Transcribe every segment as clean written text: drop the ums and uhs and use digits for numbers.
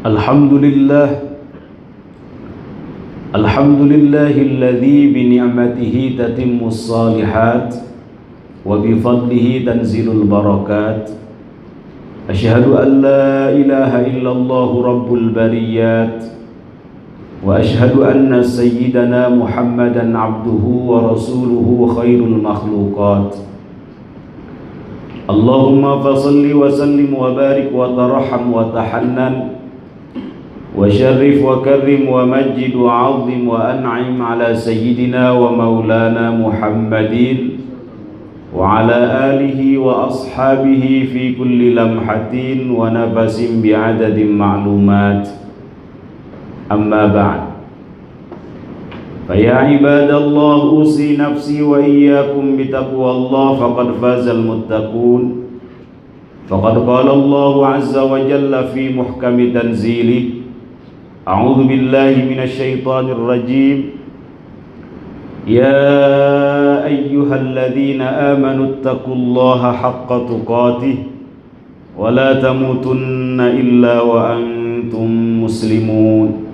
Alhamdulillah, alhamdulillahilladzi bini'matihi tatimmus shalihat wa bifadlihi tanzilul barakat. Asyhadu an la ilaha illallah rabbul bariyat wa asyhadu anna sayyidana Muhammadan abduhu wa rasuluhu khairul makhluqat. Allahumma fasalli wa sallim wa barik wa tarham wa tahannan wa syarrif wa karrim wa majid wa azim wa an'im ala sayyidina wa maulana Muhammadin wa ala alihi wa ashabihi fi kulli lamhatin wa nafasin bi'adadin ma'lumat. Amma ba'd. Faya ibadallah, usi nafsi wa iyyakum bitaqwallah faqad fazal muttaqun. Faqad qala Allah azza wa jalla fi muhkami tanzilih, a'udzu billahi minasy syaithanir rajim. Ya ayyuhalladzina amanu taqullaha haqqa tuqatih wa la tamutunna illa wa antum muslimun.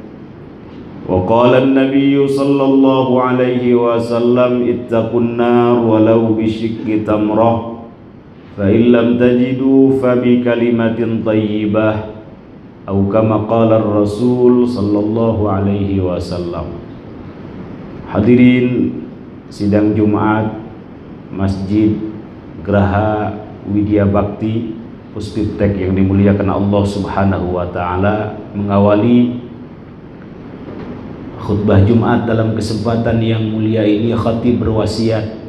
Wa qala an-nabiyyu sallallahu alaihi wasallam ittaqun nar walau bisyikki tamrah fa in lam tajidu fa bi kalimatin thayyibah atau kama qala Rasul sallallahu alaihi wasallam. Hadirin sidang Jumat Masjid Geraha Widya Bakti Puspiptek yang dimuliakan Allah Subhanahu wa taala, mengawali khutbah Jumat dalam kesempatan yang mulia ini, khatib berwasiat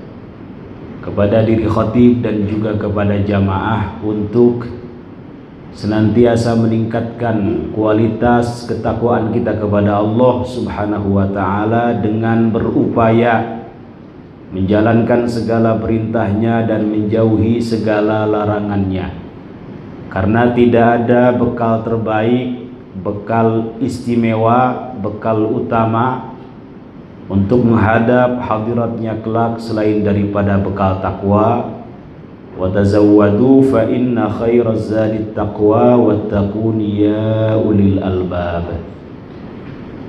kepada diri khatib dan juga kepada jamaah untuk senantiasa meningkatkan kualitas ketakwaan kita kepada Allah Subhanahu wa ta'ala dengan berupaya menjalankan segala perintahnya dan menjauhi segala larangannya. Karena tidak ada bekal terbaik, bekal istimewa, bekal utama untuk menghadap hadiratnya kelak selain daripada bekal takwa. Wa tazawwadu fa inna khairaz zadit taqwa wattaqun ya ulil albab.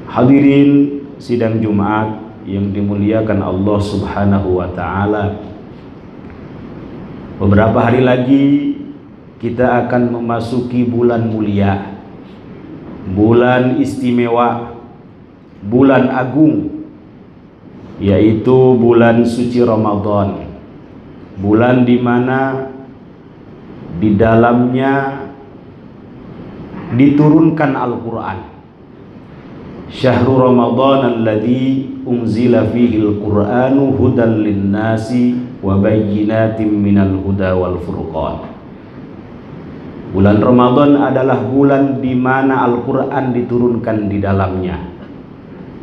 Hadirin sidang Jumat yang dimuliakan Allah Subhanahu wa taala, beberapa hari lagi kita akan memasuki bulan mulia, bulan istimewa, bulan agung, yaitu bulan suci Ramadan. Bulan di mana di dalamnya diturunkan Al-Quran. Syahrul Ramadan alladzi unzila fihi al-Qur'anu hudan linnasi wa bayyinatin minal huda wal furqan. Bulan Ramadan adalah bulan di mana Al-Quran diturunkan di dalamnya.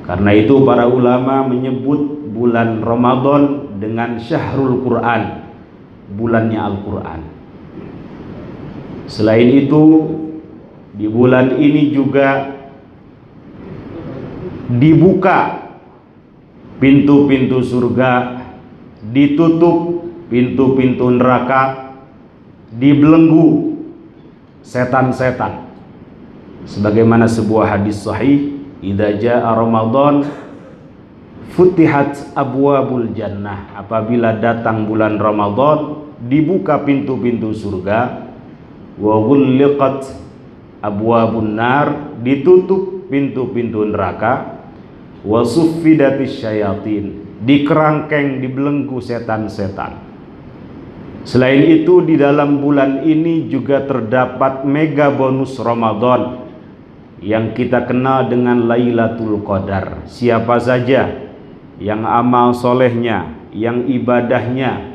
Karena itu para ulama menyebut bulan Ramadan dengan Syahrul Quran, bulannya Al-Quran. Selain itu, di bulan ini juga dibuka pintu-pintu surga, ditutup pintu-pintu neraka, dibelenggu setan-setan. Sebagaimana sebuah hadis sahih, idza jaa Ramadan futihat abwabul jannah. Apabila datang bulan Ramadan, dibuka pintu-pintu surga. Wa ghulliqat abwabun nar, ditutup pintu-pintu neraka. Wa suffidatis syayatin, dikerangkeng, dibelenggu setan-setan. Selain itu, di dalam bulan ini juga terdapat mega bonus Ramadan yang kita kenal dengan Lailatul Qadar. Siapa saja yang amal solehnya, yang ibadahnya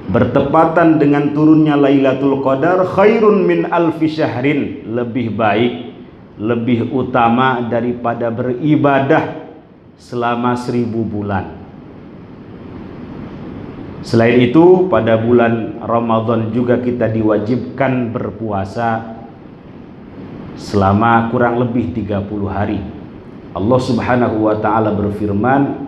bertepatan dengan turunnya Lailatul Qadar, khairun min alfi syahrin, lebih baik, lebih utama daripada beribadah selama 1000 bulan. Selain itu, pada bulan Ramadan juga kita diwajibkan berpuasa selama kurang lebih 30 hari. Allah Subhanahu wa ta'ala berfirman,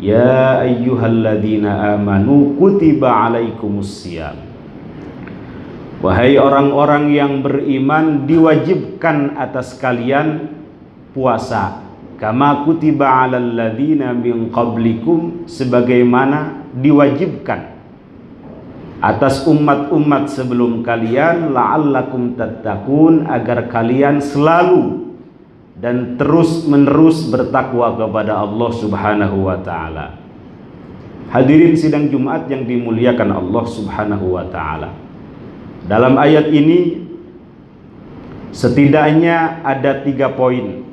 Ya ayyuhalladzina amanu kutiba alaikumus siyam Wahai orang-orang yang beriman, diwajibkan atas kalian puasa, kama kutiba 'alal ladzina min qablikum, sebagaimana diwajibkan atas umat-umat sebelum kalian, la'allakum tattaqun, agar kalian selalu dan terus-menerus bertakwa kepada Allah Subhanahu wa taala. Hadirin sidang Jumat yang dimuliakan Allah Subhanahu wa taala. Dalam ayat ini setidaknya ada 3 poin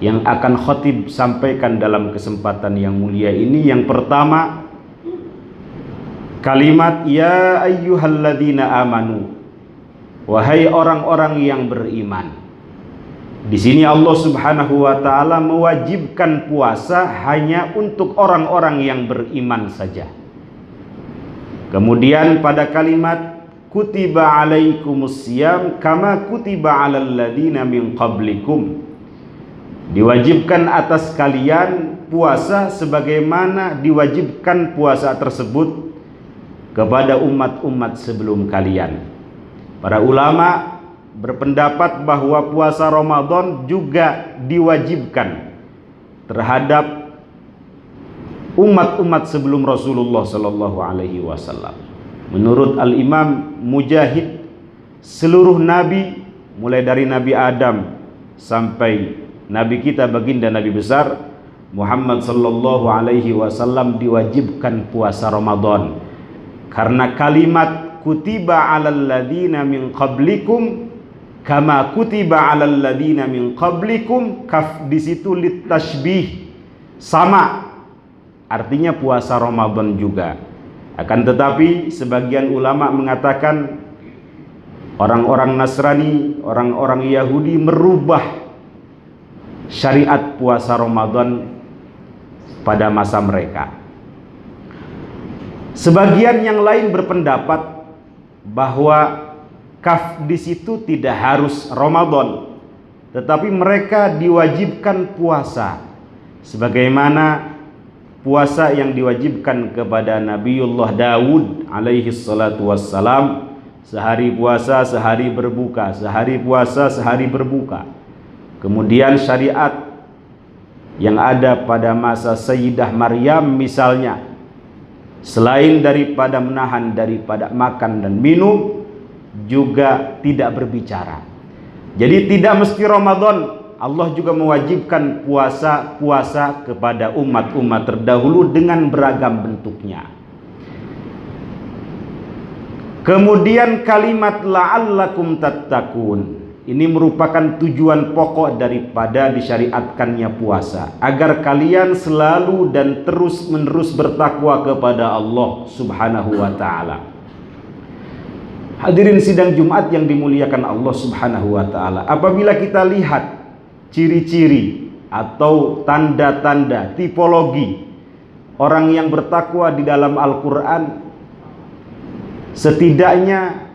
yang akan khatib sampaikan dalam kesempatan yang mulia ini. Yang pertama, kalimat ya ayyuhalladzina amanu, wahai orang-orang yang beriman. Di sini Allah Subhanahu wa taala mewajibkan puasa hanya untuk orang-orang yang beriman saja. Kemudian pada kalimat kutiba alaikumusiyam kama kutiba alal ladzina min qablikum, diwajibkan atas kalian puasa sebagaimana diwajibkan puasa tersebut kepada umat-umat sebelum kalian. Para ulama berpendapat bahwa puasa Ramadan juga diwajibkan terhadap umat-umat sebelum Rasulullah Sallallahu Alaihi Wasallam. Menurut Al-Imam Mujahid, seluruh nabi mulai dari Nabi Adam sampai Nabi kita baginda Nabi besar Muhammad Sallallahu Alaihi Wasallam diwajibkan puasa Ramadan, karena kalimat kutiba 'alal ladzina min qablikum kama kutiba 'alal ladzina min qablikum, kaf di situ litashbih, sama artinya puasa Ramadan juga. Akan tetapi sebagian ulama mengatakan orang-orang Nasrani, orang-orang Yahudi merubah syariat puasa Ramadan pada masa mereka. Sebagian yang lain berpendapat bahwa kaf di situ tidak harus Ramadan, tetapi mereka diwajibkan puasa sebagaimana puasa yang diwajibkan kepada Nabiullah Daud alaihi salatu wassalam, sehari puasa sehari berbuka, sehari puasa sehari berbuka. Kemudian syariat yang ada pada masa Sayyidah Maryam misalnya, selain daripada menahan daripada makan dan minum, juga tidak berbicara. Jadi tidak mesti Ramadan, Allah juga mewajibkan puasa kepada umat-umat terdahulu dengan beragam bentuknya. Kemudian kalimat la'allakum tattaqun, ini merupakan tujuan pokok daripada disyariatkannya puasa, agar kalian selalu dan terus-menerus bertakwa kepada Allah Subhanahu wa taala. Hadirin sidang Jumat yang dimuliakan Allah Subhanahu wa taala, apabila kita lihat ciri-ciri atau tanda-tanda tipologi orang yang bertakwa di dalam Al-Quran, setidaknya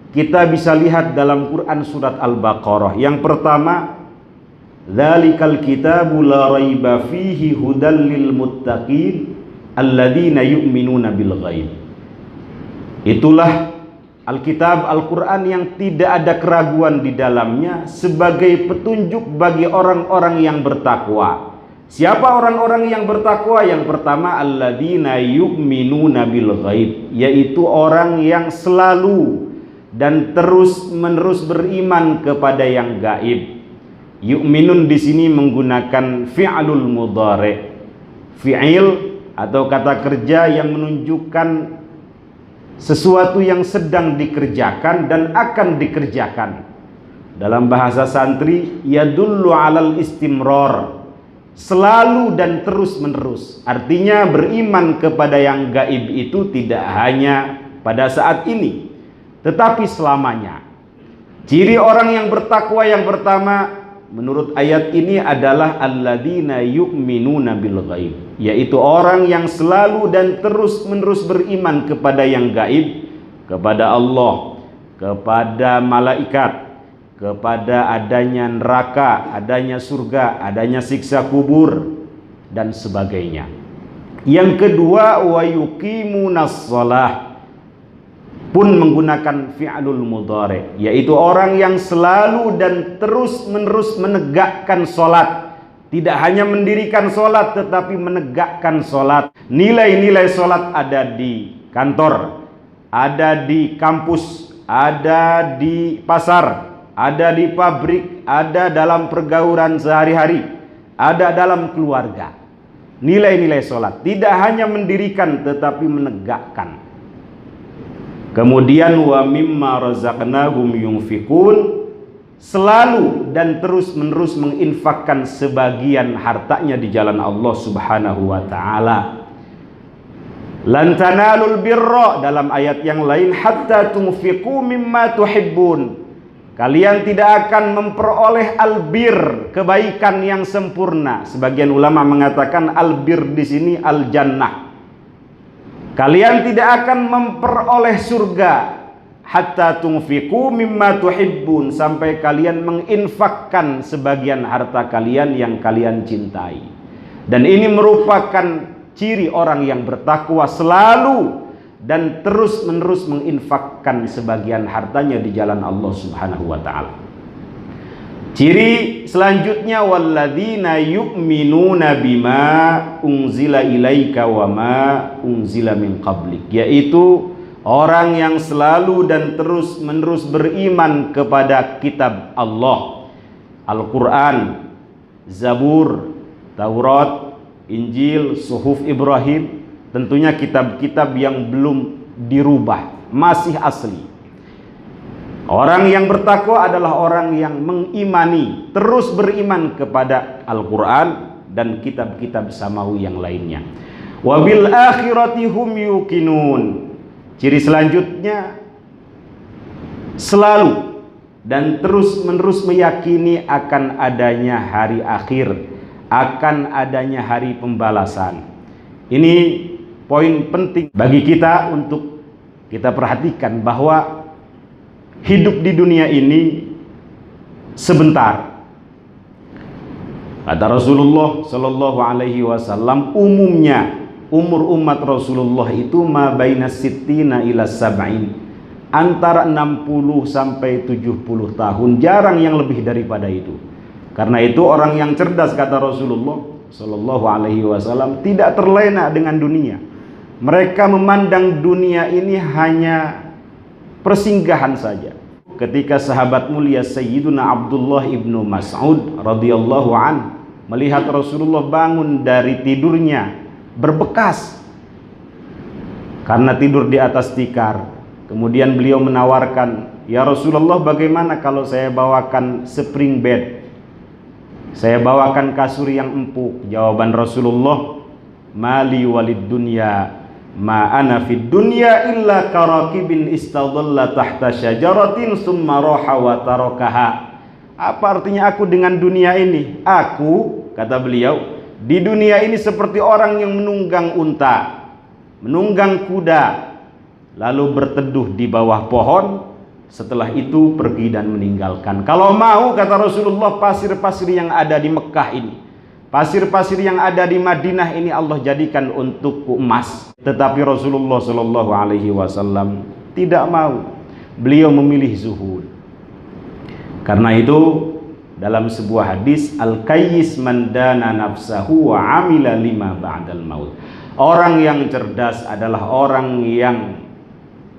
kita bisa lihat dalam Quran surat Al-Baqarah. Yang pertama, dzalikal kitabu la raiba fihi hudal lil muttaqin alladzina yu'minuna bil ghaib. Itulah Alkitab Al-Quran yang tidak ada keraguan di dalamnya sebagai petunjuk bagi orang-orang yang bertakwa. Siapa orang-orang yang bertakwa? Yang pertama, alladzina yu'minuna bil ghaib, yaitu orang yang selalu dan terus-menerus beriman kepada yang gaib. Yu'minun di sini menggunakan fi'lul mudhari', fi'il atau kata kerja yang menunjukkan sesuatu yang sedang dikerjakan dan akan dikerjakan. Dalam bahasa santri, yadullu 'alal istimrar, selalu dan terus menerus. Artinya beriman kepada yang gaib itu tidak hanya pada saat ini, tetapi selamanya. Ciri orang yang bertakwa yang pertama menurut ayat ini adalah alladzina yu'minuna bil ghaib, yaitu orang yang selalu dan terus-menerus beriman kepada yang gaib, kepada Allah, kepada malaikat, kepada adanya neraka, adanya surga, adanya siksa kubur dan sebagainya. Yang kedua, wa yuqimunas shalah, pun menggunakan fi'lul mudhari, yaitu orang yang selalu dan terus-menerus menegakkan sholat. Tidak hanya mendirikan sholat, tetapi menegakkan sholat. Nilai-nilai sholat ada di kantor, ada di kampus, ada di pasar, ada di pabrik, ada dalam pergaulan sehari-hari, ada dalam keluarga. Nilai-nilai sholat tidak hanya mendirikan, tetapi menegakkan. Kemudian wa mimma razaqnahum yunfikun, selalu dan terus-menerus menginfakkan sebagian hartanya di jalan Allah Subhanahu wa taala. Lan tanalul birra, dalam ayat yang lain, hatta tunfiqu mimma tuhibbun. Kalian tidak akan memperoleh albir, kebaikan yang sempurna. Sebagian ulama mengatakan albir di sini al-jannah. Kalian tidak akan memperoleh surga hatta tunfiqu mimma tuhibbun, sampai kalian menginfakkan sebagian harta kalian yang kalian cintai. Dan ini merupakan ciri orang yang bertakwa, selalu dan terus-menerus menginfakkan sebagian hartanya di jalan Allah Subhanahu wa taala. Ciri selanjutnya, walladzina yu'minuna bima unzila ilaika wa ma unzila min qablik, yaitu orang yang selalu dan terus-menerus beriman kepada kitab Allah, Al-Quran, Zabur, Taurat, Injil, Suhuf Ibrahim. Tentunya kitab-kitab yang belum dirubah, masih asli. Orang yang bertakwa adalah orang yang mengimani, terus beriman kepada Al-Quran dan kitab-kitab samawi yang lainnya. Wabil akhirati hum yuqinun. Ciri selanjutnya, selalu dan terus-menerus meyakini akan adanya hari akhir, akan adanya hari pembalasan. Ini poin penting bagi kita untuk kita perhatikan, bahwa hidup di dunia ini sebentar. Kata Rasulullah Shallallahu Alaihi Wasallam, umumnya umur umat Rasulullah itu ma baina sittina ila sab'in, antara 60 sampai 70 tahun, jarang yang lebih daripada itu. Karena itu orang yang cerdas, kata Rasulullah Shallallahu Alaihi Wasallam, tidak terlena dengan dunia. Mereka memandang dunia ini hanya persinggahan saja. Ketika sahabat mulia Sayyiduna Abdullah ibnu Mas'ud radhiyallahu an melihat Rasulullah bangun dari tidurnya berbekas karena tidur di atas tikar, kemudian beliau menawarkan, ya Rasulullah, bagaimana kalau saya bawakan spring bed, saya bawakan kasur yang empuk? Jawaban Rasulullah, mali walid dunya ma ana fid dunya illa karakibin istadalla tahta syajaratin summa raha wa tarakaha. Apa artinya aku dengan dunia ini? Aku, kata beliau, di dunia ini seperti orang yang menunggang unta, menunggang kuda, lalu berteduh di bawah pohon, setelah itu pergi dan meninggalkan. Kalau mau, kata Rasulullah, pasir-pasir yang ada di Mekah ini, pasir-pasir yang ada di Madinah ini Allah jadikan untukku emas. Tetapi Rasulullah Shallallahu Alaihi Wasallam tidak mau. Beliau memilih zuhud. Karena itu dalam sebuah hadis, al-kayyis man dana nafsahu wa amila lima ba'dal maut. Orang yang cerdas adalah orang yang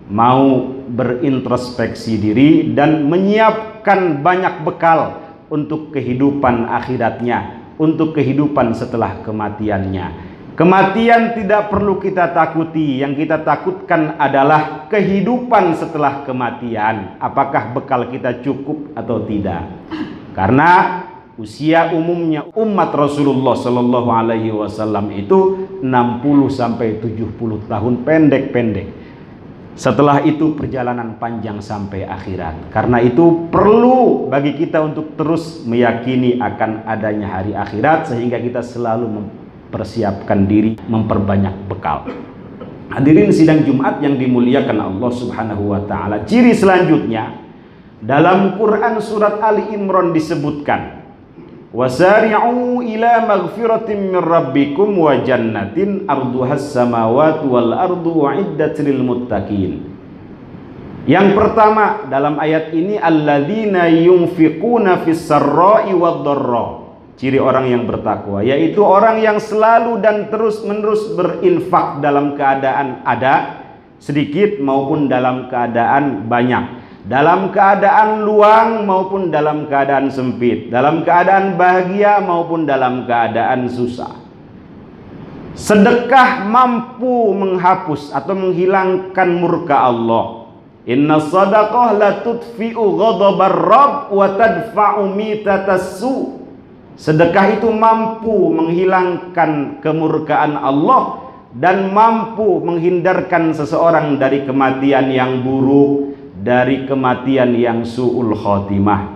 mau berintrospeksi diri dan menyiapkan banyak bekal untuk kehidupan akhiratnya, untuk kehidupan setelah kematiannya. Kematian tidak perlu kita takuti, yang kita takutkan adalah kehidupan setelah kematian. Apakah bekal kita cukup atau tidak? Karena usia umumnya umat Rasulullah Shallallahu Alaihi Wasallam itu 60 sampai 70 tahun, pendek-pendek. Setelah itu perjalanan panjang sampai akhirat. Karena itu perlu bagi kita untuk terus meyakini akan adanya hari akhirat, sehingga kita selalu mempersiapkan diri, memperbanyak bekal. Hadirin sidang Jumat yang dimuliakan Allah Subhanahu wa taala. Ciri selanjutnya, dalam Quran surat Ali Imran disebutkan, wasari'u ila maghfiratin min rabbikum wa jannatin arduhas samawati wal ardu uiddat lil muttaqin. Yang pertama dalam ayat ini alladzina yunfiquna fis sarra'i wad dharra. Ciri orang yang bertakwa yaitu orang yang selalu dan terus-menerus berinfak dalam keadaan ada sedikit maupun dalam keadaan banyak, dalam keadaan luang maupun dalam keadaan sempit, dalam keadaan bahagia maupun dalam keadaan susah. Sedekah mampu menghapus atau menghilangkan murka Allah. Inna sadaqah la tudfi'u ghadabar rabb wa tadfa'u mitatas su. Sedekah itu mampu menghilangkan kemurkaan Allah dan mampu menghindarkan seseorang dari kematian yang buruk, dari kematian yang su'ul khotimah.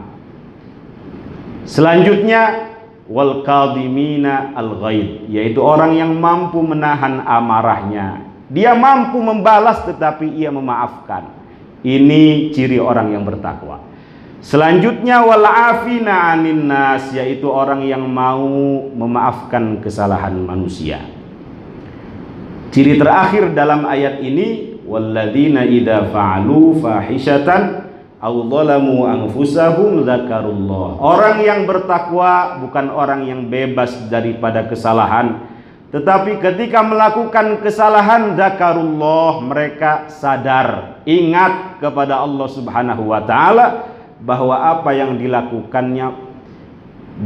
Selanjutnya wal kadhimina al ghaid, yaitu orang yang mampu menahan amarahnya. Dia mampu membalas tetapi ia memaafkan. Ini ciri orang yang bertakwa. Selanjutnya wal afina 'anin nas, yaitu orang yang mau memaafkan kesalahan manusia. Ciri terakhir dalam ayat ini walladzina idza fa'alu fahishatan aw zalamu anfusahum dzakarullah. Orang yang bertakwa bukan orang yang bebas daripada kesalahan, tetapi ketika melakukan kesalahan dzakarullah, mereka sadar, ingat kepada Allah Subhanahu wa taala bahwa apa yang dilakukannya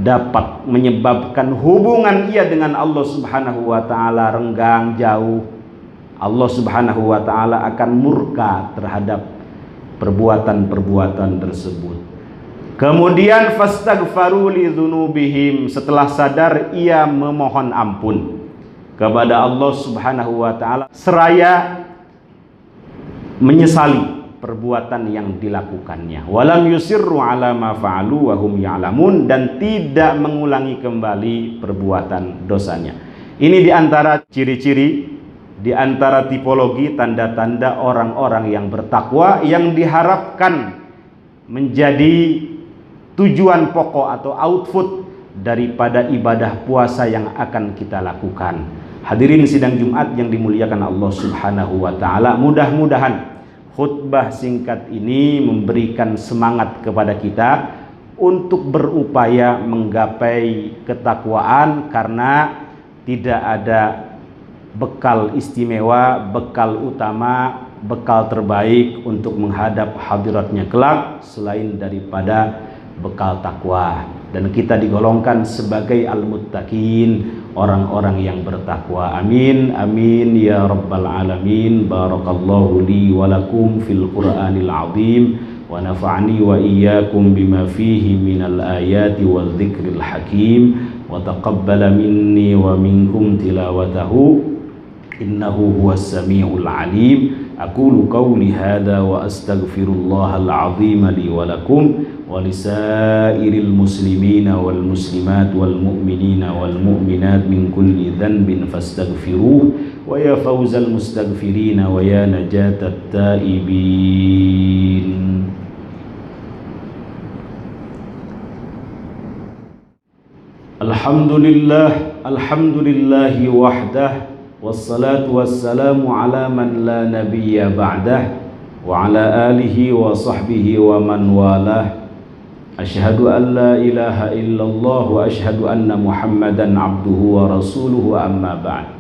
dapat menyebabkan hubungan ia dengan Allah Subhanahu wa taala renggang jauh. Allah Subhanahu wa taala akan murka terhadap perbuatan-perbuatan tersebut. Kemudian fastaghfaru li dzunubihim, setelah sadar ia memohon ampun kepada Allah Subhanahu wa taala seraya menyesali perbuatan yang dilakukannya. Walam yusirru ala ma fa'alu wa hum ya'lamun, dan tidak mengulangi kembali perbuatan dosanya. Ini diantara ciri-ciri, diantara tipologi tanda-tanda orang-orang yang bertakwa yang diharapkan menjadi tujuan pokok atau output daripada ibadah puasa yang akan kita lakukan. Hadirin sidang Jumat yang dimuliakan Allah Subhanahu wa taala, mudah-mudahan khutbah singkat ini memberikan semangat kepada kita untuk berupaya menggapai ketakwaan, karena tidak ada bekal istimewa, bekal utama, bekal terbaik untuk menghadap hadiratnya kelak selain daripada bekal takwa. Dan kita digolongkan sebagai al-muttaqin, orang-orang yang bertakwa. Amin amin ya rabbal alamin. Barakallahu li wa lakum fil Qur'anil azim wa nafa'ani wa iyyakum bima fihi minal ayati wal dzikril hakim wa taqabbala minni wa minkum tilawatahu innahu huwas samiul alim. Aqulu qawli hadha wa astaghfirullahal azim li wa lakum wa lisairil muslimina wal muslimat wal mu'minina wal mu'minat min kulli dhanbin fastaghfiruh wa ya fawzal mustaghfirina wa ya najatat taibin. Alhamdulillah, alhamdulillahi wahdah, wassalatu wassalamu ala man la nabiyya ba'dah wa ala alihi wa sahbihi wa man walah. Asyhadu an la ilaha illallah wa asyhadu anna Muhammadan abduhu wa rasuluhu, amma ba'd.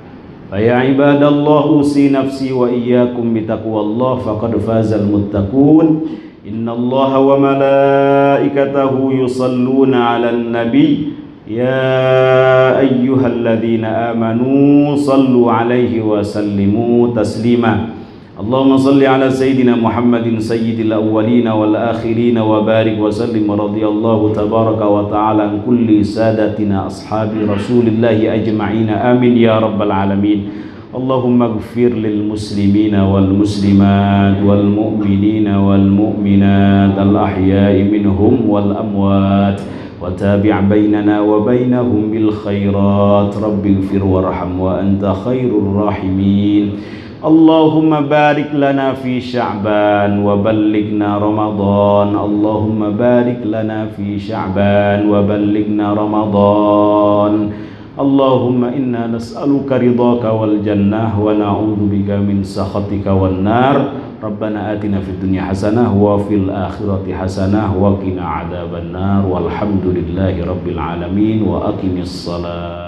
Fa ya ibadallah, usi nafsi wa iyyakum bitaqwallah faqad fazal muttaqun. Innallaha wa malaikatahu yusalluna 'alan nabiy. Ya ayyuhalladzina amanu sallu alaihi wa sallimu taslima. Allahumma salli ala sayyidina Muhammadin sayyidil awwalina wal akhirina wa barik wa sallim radhiyallahu tabaraka wa ta'ala an kulli sadatina ashabi rasulillahi ajma'ina amin ya rabbal alamin. Allahumma ighfir lil muslimina wal muslimat wal mu'minina wal mu'minat al ahya'i minhum wal amwat wa tabi' bainana wa bainahum bil khairat rabbighfir warham wa anta khairur rahimin. Allahumma barik lana fi Sya'ban wa ballighna Ramadan. Allahumma barik lana fi Sya'ban wa ballighna Ramadan. Allahumma inna nas'aluka ridhaka wal jannah wa na'udzubika min sakhatika wan nar. Rabbana atina fid dunya hasanah wa fil akhirati hasanah wa qina adzabannar walhamdulillahi rabbil alamin wa aqimis salat.